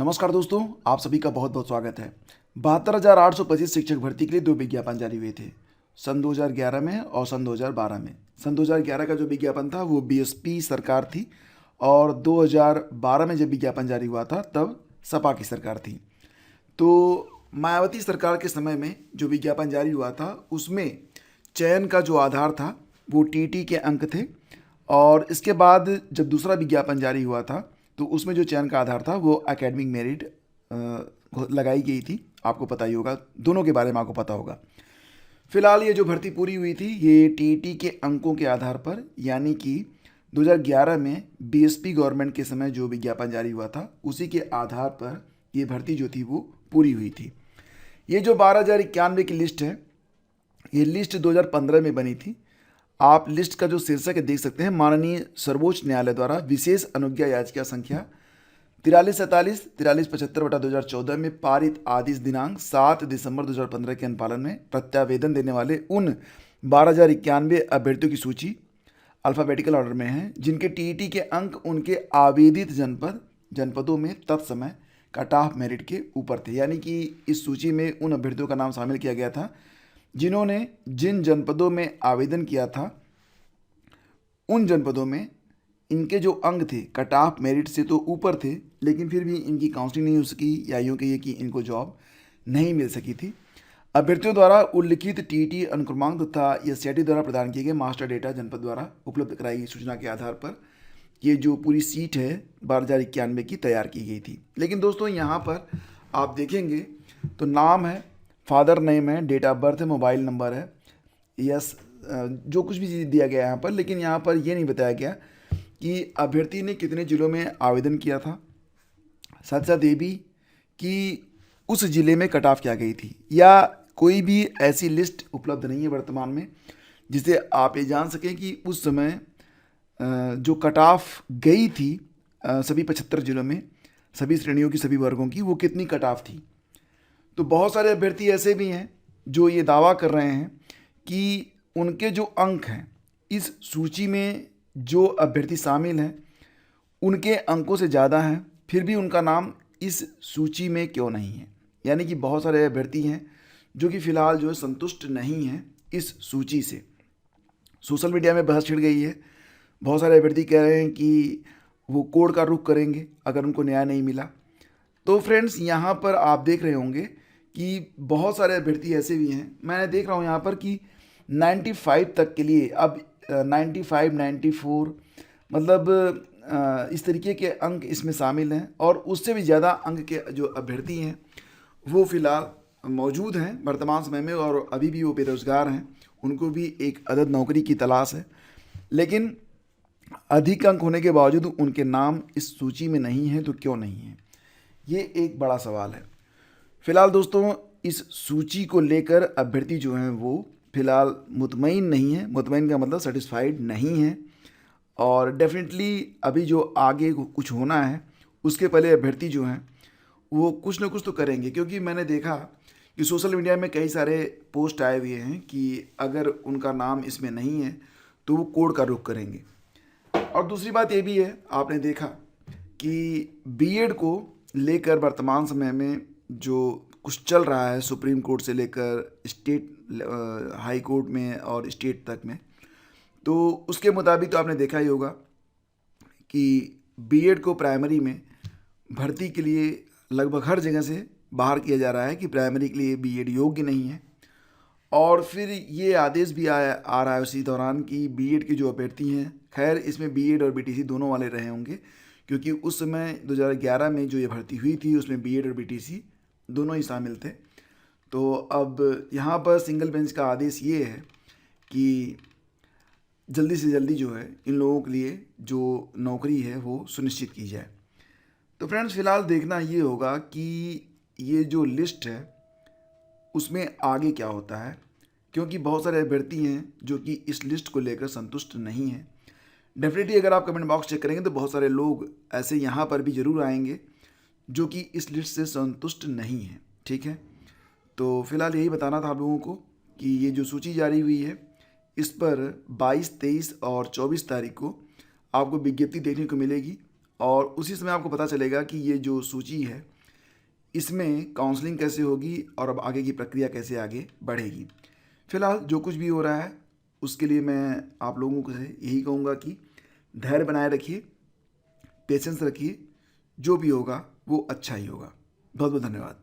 नमस्कार दोस्तों, आप सभी का बहुत बहुत स्वागत है। 72,825 शिक्षक भर्ती के लिए दो विज्ञापन जारी हुए थे, सन 2011 में और सन 2012 में। सन 2011 का जो विज्ञापन था वो बीएसपी सरकार थी और 2012 में जब विज्ञापन जारी हुआ था तब सपा की सरकार थी। तो मायावती सरकार के समय में जो विज्ञापन जारी हुआ था उसमें चयन का जो आधार था वो टीटी के अंक थे और इसके बाद जब दूसरा विज्ञापन जारी हुआ था तो उसमें जो चयन का आधार था वो एकेडमिक मेरिट लगाई गई थी। आपको पता ही होगा, दोनों के बारे में आपको पता होगा। फिलहाल ये जो भर्ती पूरी हुई थी ये टीटी के अंकों के आधार पर, यानी कि 2011 में बीएसपी गवर्नमेंट के समय जो विज्ञापन जारी हुआ था उसी के आधार पर ये भर्ती जो थी वो पूरी हुई थी। ये जो 12,091 की लिस्ट है, ये लिस्ट 2015 में बनी थी। आप लिस्ट का जो शीर्षक है देख सकते हैं, माननीय सर्वोच्च न्यायालय द्वारा विशेष अनुज्ञा याचिका संख्या 4347 4375/2014 में पारित आदेश दिनांक 7 दिसंबर 2015 के अनुपालन में प्रत्यावेदन देने वाले उन 12,091 अभ्यर्थियों की सूची अल्फ़ाबेटिकल ऑर्डर में है जिनके टीईटी के अंक उनके आवेदित जनपदों में तत्समय कट ऑफ मेरिट के ऊपर थे। यानी कि इस सूची में उन अभ्यर्थियों का नाम शामिल किया गया था जिन्होंने जिन जनपदों में आवेदन किया था उन जनपदों में इनके जो अंक थे कट ऑफ मेरिट से तो ऊपर थे, लेकिन फिर भी इनकी काउंसलिंग नहीं हो सकी या यूँ कहिए कि इनको जॉब नहीं मिल सकी थी। अभ्यर्थियों द्वारा उल्लिखित टीटी अनुक्रमांक तथा एससीईआरटी द्वारा प्रदान किए गए मास्टर डेटा जनपद द्वारा उपलब्ध कराई गई सूचना के आधार पर ये जो पूरी सीट है 12,091 की तैयार की गई थी। लेकिन दोस्तों यहाँ पर आप देखेंगे तो नाम है, फादर नेम है, डेट ऑफ बर्थ है, मोबाइल नंबर है, यस जो कुछ भी दिया गया है यहाँ पर, लेकिन यहाँ पर ये नहीं बताया गया कि अभ्यर्थी ने कितने ज़िलों में आवेदन किया था। साथ साथ ये भी कि उस ज़िले में कट ऑफ क्या गई थी, या कोई भी ऐसी लिस्ट उपलब्ध नहीं है वर्तमान में जिससे आप ये जान सकें कि उस समय जो कट ऑफ गई थी सभी 75 जिलों में सभी श्रेणियों की सभी वर्गों की वो कितनी कट ऑफ थी। तो बहुत सारे अभ्यर्थी ऐसे भी हैं जो ये दावा कर रहे हैं कि उनके जो अंक हैं इस सूची में जो अभ्यर्थी शामिल हैं उनके अंकों से ज़्यादा हैं, फिर भी उनका नाम इस सूची में क्यों नहीं है। यानी कि बहुत सारे अभ्यर्थी हैं जो कि फ़िलहाल जो है संतुष्ट नहीं हैं इस सूची से। सोशल मीडिया में बहस छिड़ गई है। बहुत सारे अभ्यर्थी कह रहे हैं कि वो कोर्ट का रुख करेंगे अगर उनको न्याय नहीं मिला। तो फ्रेंड्स यहाँ पर आप देख रहे होंगे कि बहुत सारे अभ्यर्थी ऐसे भी हैं, मैंने देख रहा हूँ यहाँ पर कि 95 तक के लिए अब 95, 94 मतलब इस तरीके के अंक इसमें शामिल हैं और उससे भी ज़्यादा अंक के जो अभ्यर्थी हैं वो फ़िलहाल मौजूद हैं वर्तमान समय में और अभी भी वो बेरोज़गार हैं, उनको भी एक अदद नौकरी की तलाश है। लेकिन अधिक अंक होने के बावजूद उनके नाम इस सूची में नहीं है, तो क्यों नहीं है, ये एक बड़ा सवाल है। फ़िलहाल दोस्तों इस सूची को लेकर अभ्यर्थी जो हैं वो फ़िलहाल मुतमईन नहीं है। मुतमईन का मतलब सेटिस्फाइड नहीं है और डेफिनेटली अभी जो आगे कुछ होना है उसके पहले अभ्यर्थी जो हैं वो कुछ ना कुछ तो करेंगे, क्योंकि मैंने देखा कि सोशल मीडिया में कई सारे पोस्ट आए हुए हैं कि अगर उनका नाम इसमें नहीं है तो वो कोर्ट का रुख करेंगे। और दूसरी बात ये भी है, आपने देखा कि बीएड को लेकर वर्तमान समय में जो कुछ चल रहा है सुप्रीम कोर्ट से लेकर स्टेट हाई कोर्ट में और स्टेट तक में, तो उसके मुताबिक तो आपने देखा ही होगा कि बीएड को प्राइमरी में भर्ती के लिए लगभग हर जगह से बाहर किया जा रहा है कि प्राइमरी के लिए बीएड योग्य नहीं है। और फिर ये आदेश भी आ रहा है उसी दौरान कि बीएड के जो अभ्यर्थी हैं, खैर इसमें बीएड और बीटीसी दोनों वाले रहे होंगे क्योंकि उस समय 2011 में जो ये भर्ती हुई थी उसमें बीएड और बीटीसी दोनों ही शामिल थे। तो अब यहाँ पर सिंगल बेंच का आदेश ये है कि जल्दी से जल्दी जो है इन लोगों के लिए जो नौकरी है वो सुनिश्चित की जाए। तो फ्रेंड्स फ़िलहाल देखना ये होगा कि ये जो लिस्ट है उसमें आगे क्या होता है, क्योंकि बहुत सारे अभ्यर्थी हैं जो कि इस लिस्ट को लेकर संतुष्ट नहीं हैं। डेफिनेटली अगर आप कमेंट बॉक्स चेक करेंगे तो बहुत सारे लोग ऐसे यहाँ पर भी ज़रूर आएंगे जो कि इस लिस्ट से संतुष्ट नहीं हैं। ठीक है, तो फिलहाल यही बताना था आप लोगों को कि ये जो सूची जारी हुई है इस पर 22, 23 और 24 तारीख को आपको विज्ञप्ति देखने को मिलेगी और उसी समय आपको पता चलेगा कि ये जो सूची है इसमें काउंसलिंग कैसे होगी और अब आगे की प्रक्रिया कैसे आगे बढ़ेगी। फिलहाल जो कुछ भी हो रहा है उसके लिए मैं आप लोगों को से यही कहूँगा कि धैर्य बनाए रखिए, पेशेंस रखिए, जो भी होगा वो अच्छा ही होगा। बहुत बहुत धन्यवाद।